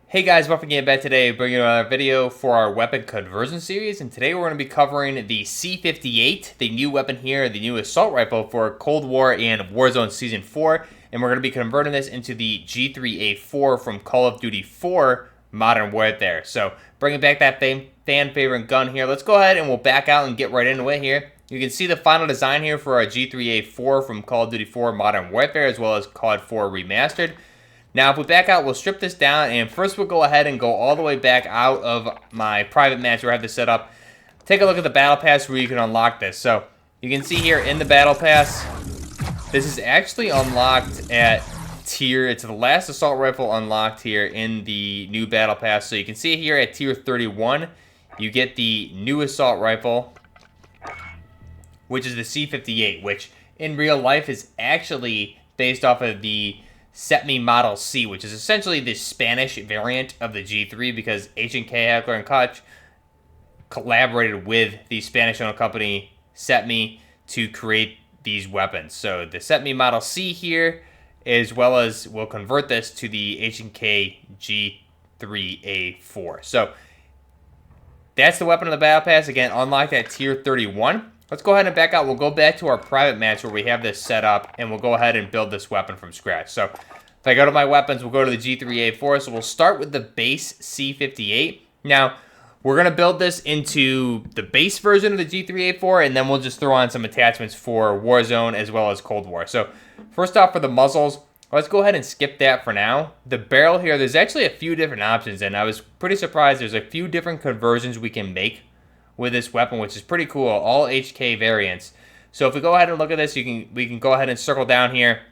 Hey guys, welcome again back today, bringing you another video for our weapon conversion series, and today we're going to be covering the C58, the new weapon here, the new assault rifle for Cold War and Warzone Season 4, and we're going to be converting this into the G3A4 from Call of Duty 4 Modern Warfare. So, bringing back that fan favorite gun here, let's go ahead and we'll back out and get right into it here. You can see the final design here for our G3A4 from Call of Duty 4 Modern Warfare, as well as COD4 Remastered. Now, if we back out, we'll strip this down, and first we'll go ahead and go all the way back out of my private match where I have this set up. Take a look at the Battle Pass where you can unlock this. So, you can see here in the Battle Pass, this is actually unlocked at tier, it's the last assault rifle unlocked here in the new Battle Pass. So you can see here at tier 31, you get the new assault rifle, which is the C58, which in real life is actually based off of the CETME Model C, which is essentially the Spanish variant of the G3, because H&K, Heckler, and Koch collaborated with the Spanish-owned company CETME to create these weapons. So the CETME Model C here, as well as we'll convert this to the H&K G3A4. So that's the weapon of the Battle Pass. Again, unlocked at tier 31. Let's go ahead and back out. We'll go back to our private match where we have this set up, and we'll go ahead and build this weapon from scratch. So if I go to my weapons, we'll go to the G3A4. So we'll start with the base C58. Now, we're going to build this into the base version of the G3A4, and then we'll just throw on some attachments for Warzone as well as Cold War. So first off, for the muzzles, let's go ahead and skip that for now. The barrel here, there's actually a few different options, and I was pretty surprised there's a few different conversions we can make with this weapon, which is pretty cool, all HK variants. So if we go ahead and look at this, we can go ahead and circle down here.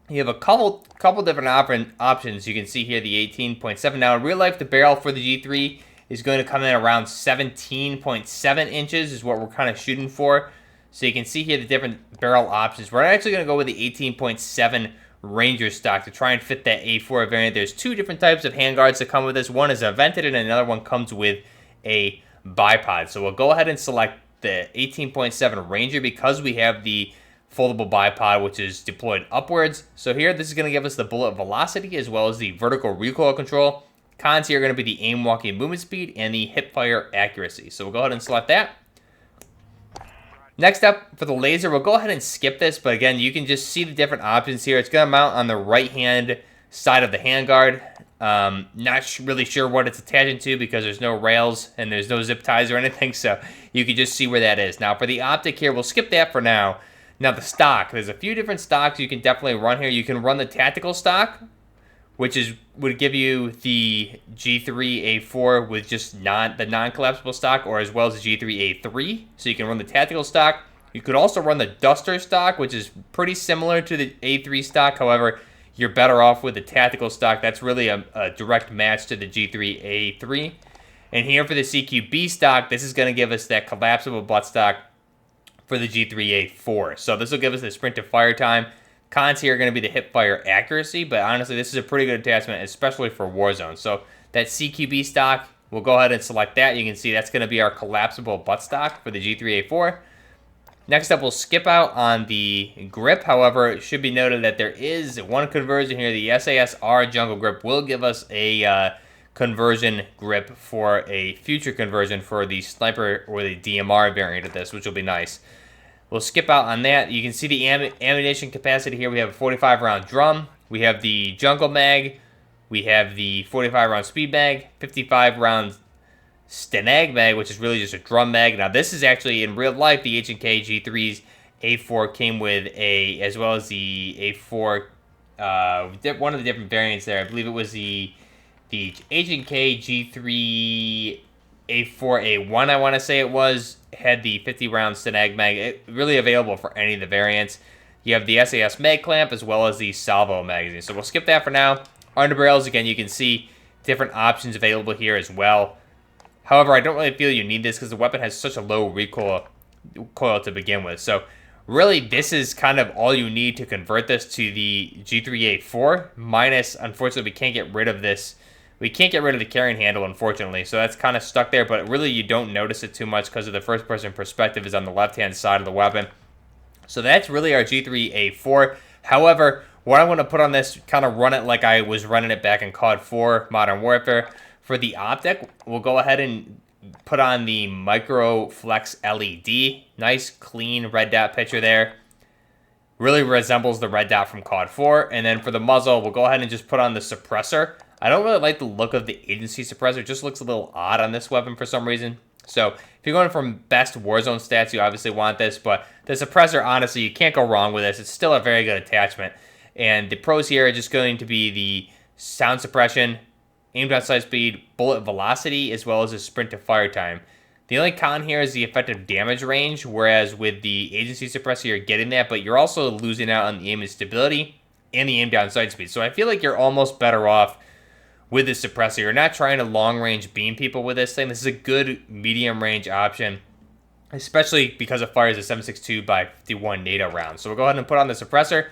You have a couple different options. You can see here the 18.7. Now in real life, the barrel for the G3 is going to come in around 17.7 inches is what we're kind of shooting for. So you can see here the different barrel options. We're actually going to go with the 18.7 Ranger stock to try and fit that A4 variant. There's two different types of handguards that come with this. One is a vented and another one comes with a bipod. So we'll go ahead and select the 18.7 Ranger because we have the foldable bipod, which is deployed upwards. So here, this is going to give us the bullet velocity as well as the vertical recoil control. Cons here are going to be the aim, walking, movement speed, and the hip fire accuracy. So we'll go ahead and select that. Next up, for the laser, we'll go ahead and skip this, but again, you can just see the different options here. It's going to mount on the right-hand side of the handguard. Not really sure what it's attaching to because there's no rails and there's no zip ties or anything, so you can just see where that is. Now for the optic here, we'll skip that for now. Now the stock, there's a few different stocks you can definitely run here. You can run the tactical stock, which would give you the G3A4 with just the non-collapsible stock, or as well as the G3A3. So you can run the tactical stock. You could also run the Duster stock, which is pretty similar to the A3 stock. However, you're better off with the tactical stock. That's really a direct match to the G3A3. And here for the CQB stock, this is going to give us that collapsible butt stock for the G3A4. So this will give us the sprint to fire time. Cons here are going to be the hip fire accuracy, but honestly, this is a pretty good attachment, especially for Warzone. So that CQB stock, we'll go ahead and select that. You can see that's going to be our collapsible butt stock for the G3A4. Next up, we'll skip out on the grip. However, it should be noted that there is one conversion here. The SASR jungle grip will give us a conversion grip for a future conversion for the sniper or the DMR variant of this, which will be nice. We'll skip out on that. You can see the ammunition capacity here. We have a 45-round drum. We have the jungle mag. We have the 45-round speed mag, 55-round Stenag mag, which is really just a drum mag. Now, this is actually, in real life, the H&K G3's A4 came with as well as the A4, one of the different variants there. I believe it was the H&K G3A4A1, I want to say it was, had the 50-round Stenag mag. Really available for any of the variants. You have the SAS mag clamp as well as the salvo magazine. So we'll skip that for now. Underbarrels, again, you can see different options available here as well. However, I don't really feel you need this because the weapon has such a low recoil to begin with. So really, this is kind of all you need to convert this to the G3A4. Minus, unfortunately, we can't get rid of this. We can't get rid of the carrying handle, unfortunately. So that's kind of stuck there, but really you don't notice it too much because of the first-person perspective is on the left-hand side of the weapon. So that's really our G3A4. However, What I'm going to put on this, kind of run it like I was running it back in COD4 Modern Warfare. For the optic, we'll go ahead and put on the micro flex LED. Nice, clean red dot picture there. Really resembles the red dot from COD4. And then for the muzzle, we'll go ahead and just put on the suppressor. I don't really like the look of the agency suppressor. It just looks a little odd on this weapon for some reason. So if you're going from best Warzone stats, you obviously want this. But the suppressor, honestly, you can't go wrong with this. It's still a very good attachment. And the pros here are just going to be the sound suppression, aim down sight speed, bullet velocity, as well as the sprint to fire time. The only con here is the effective damage range, whereas with the agency suppressor, you're getting that, but you're also losing out on the aim and stability and the aim down sight speed. So I feel like you're almost better off with the suppressor. You're not trying to long range beam people with this thing. This is a good medium range option, especially because it fires a 7.62 by 51 NATO round. So we'll go ahead and put on the suppressor.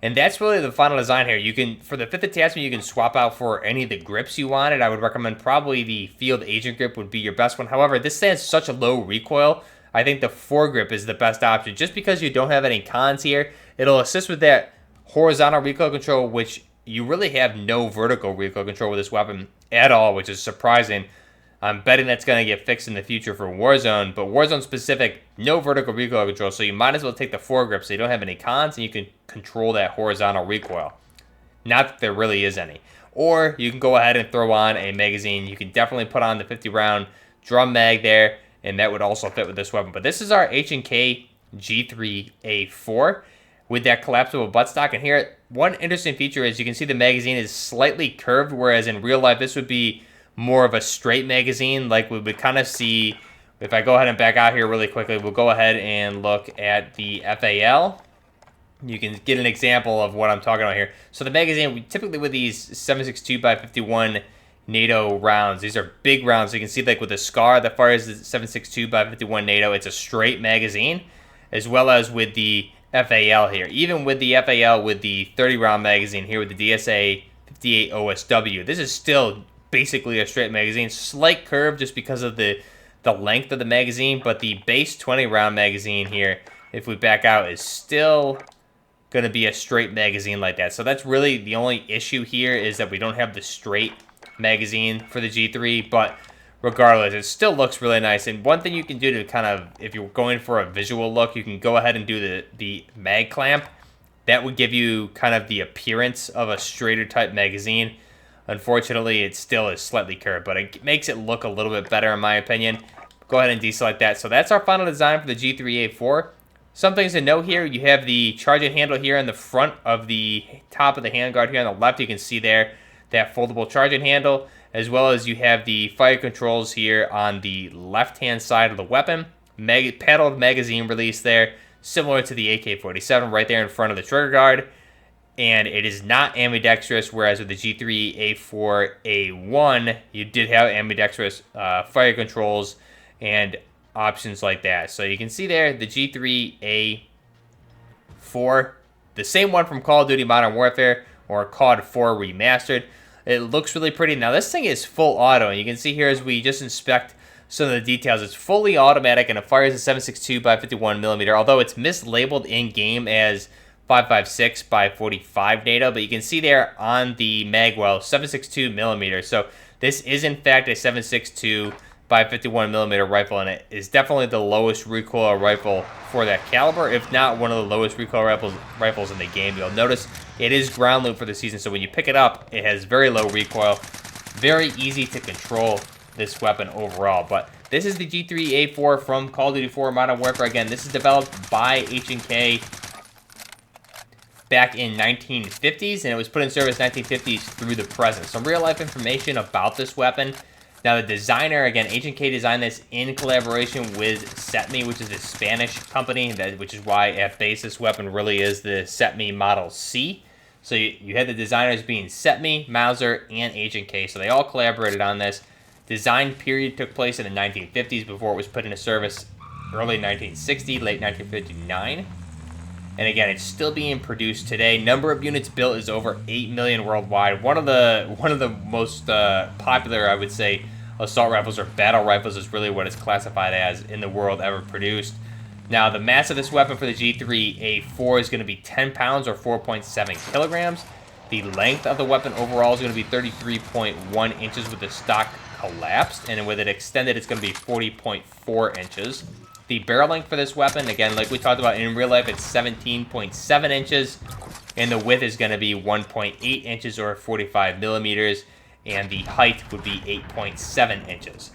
And that's really the final design here. You can, for the 5th attachment, you can swap out for any of the grips you wanted. I would recommend probably the field agent grip would be your best one. However, this thing has such a low recoil. I think the foregrip is the best option. Just because you don't have any cons here, it'll assist with that horizontal recoil control, which you really have no vertical recoil control with this weapon at all, which is surprising. I'm betting that's going to get fixed in the future for Warzone, but Warzone specific, no vertical recoil control, so you might as well take the foregrip so you don't have any cons and you can control that horizontal recoil. Not that there really is any. Or you can go ahead and throw on a magazine. You can definitely put on the 50-round drum mag there, and that would also fit with this weapon. But this is our H&K G3A4 with that collapsible buttstock. And here, one interesting feature is you can see the magazine is slightly curved, whereas in real life this would be more of a straight magazine like we would kind of see. If I go ahead and back out here really quickly, we'll go ahead and look at the FAL. You can get an example of what I'm talking about here. So the magazine, we typically with these 7.62 by 51 NATO rounds, these are big rounds. So you can see like with the SCAR that fires the 7.62 by 51 NATO, it's a straight magazine, as well as with the FAL here. Even with the FAL with the 30-round magazine here with the DSA 58 OSW, this is still basically a straight magazine. Slight curve just because of the length of the magazine, but the base 20-round magazine here, if we back out, is still going to be a straight magazine like that. So that's really the only issue here, is that we don't have the straight magazine for the G3, but regardless, it still looks really nice. And one thing you can do to kind of, if you're going for a visual look, you can go ahead and do the mag clamp. That would give you kind of the appearance of a straighter type magazine. Unfortunately, it still is slightly curved, but it makes it look a little bit better in my opinion. Go ahead and deselect that. So that's our final design for the G3A4. Some things to note here, you have the charging handle here in the front of the top of the handguard here on the left. You can see there that foldable charging handle, as well as you have the fire controls here on the left-hand side of the weapon. Paddled magazine release there, similar to the AK-47 right there in front of the trigger guard. And it is not ambidextrous, whereas with the G3A4A1, you did have ambidextrous fire controls and options like that. So you can see there, the G3A4, the same one from Call of Duty Modern Warfare, or COD4 Remastered. It looks really pretty. Now this thing is full auto, and you can see here as we just inspect some of the details, it's fully automatic, and it fires a 7.62 by 51 millimeter, although it's mislabeled in-game as 5.56 by 45 NATO, but you can see there on the magwell 7.62 millimeter. So this is in fact a 7.62 by 51 millimeter rifle, and it is definitely the lowest recoil rifle for that caliber, if not one of the lowest recoil rifles in the game. You'll notice it is ground loop for the season, so when you pick it up, it has very low recoil, very easy to control this weapon overall. But this is the G3A4 from Call of Duty 4 Modern Warfare. Again, this is developed by H&K back in 1950s, and it was put in service 1950s through the present. Some real-life information about this weapon. Now, the designer, again, H&K designed this in collaboration with CETME, which is a Spanish company, which is why at base this weapon really is the CETME Model C. So you had the designers being CETME, Mauser, and H&K, so they all collaborated on this. Design period took place in the 1950s before it was put into service early 1960, late 1959. And again, it's still being produced today. Number of units built is over 8 million worldwide. One of the most popular, I would say, assault rifles or battle rifles is really what it's classified as in the world ever produced. Now, the mass of this weapon for the G3A4 is going to be 10 pounds or 4.7 kilograms. The length of the weapon overall is going to be 33.1 inches with the stock collapsed, and with it extended, it's going to be 40.4 inches. The barrel length for this weapon, again, like we talked about in real life, it's 17.7 inches, and the width is going to be 1.8 inches or 45 millimeters, and the height would be 8.7 inches.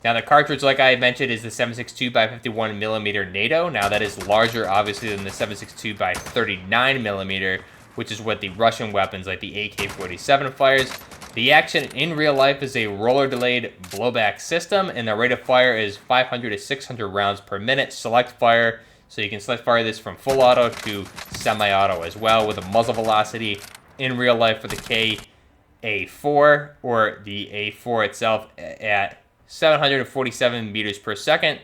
Now, the cartridge, like I mentioned, is the 7.62 by 51 millimeter NATO. Now, that is larger, obviously, than the 7.62 by 39 millimeter, which is what the Russian weapons like the AK-47 fires. The action in real life is a roller-delayed blowback system, and the rate of fire is 500 to 600 rounds per minute. Select fire, so you can select fire this from full auto to semi-auto as well, with a muzzle velocity in real life for the KA4 or the A4 itself at 747 meters per second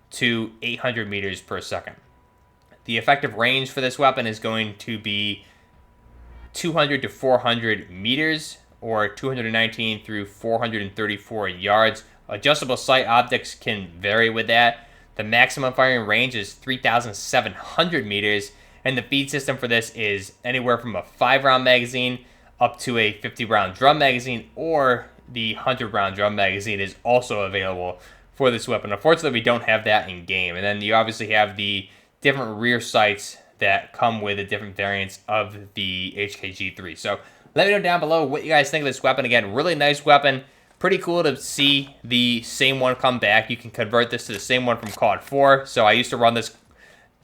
to 800 meters per second. The effective range for this weapon is going to be 200 to 400 meters, or 219 through 434 yards. Adjustable sight optics can vary with that. The maximum firing range is 3,700 meters, and the feed system for this is anywhere from a 5-round magazine up to a 50-round drum magazine, or the 100-round drum magazine is also available for this weapon. Unfortunately, we don't have that in game. And then you obviously have the different rear sights that come with the different variants of the HKG3. So let me know down below what you guys think of this weapon. Again, really nice weapon. Pretty cool to see the same one come back. You can convert this to the same one from COD4. So I used to run this,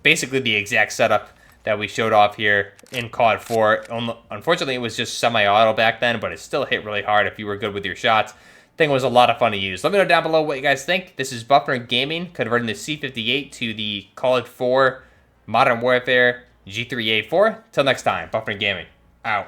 basically the exact setup that we showed off here in COD4. Unfortunately, it was just semi-auto back then, but it still hit really hard if you were good with your shots. Thing was a lot of fun to use. Let me know down below what you guys think. This is Buffner Gaming, converting the C58 to the COD4 Modern Warfare G3A4. Till next time, Buffner Gaming, out.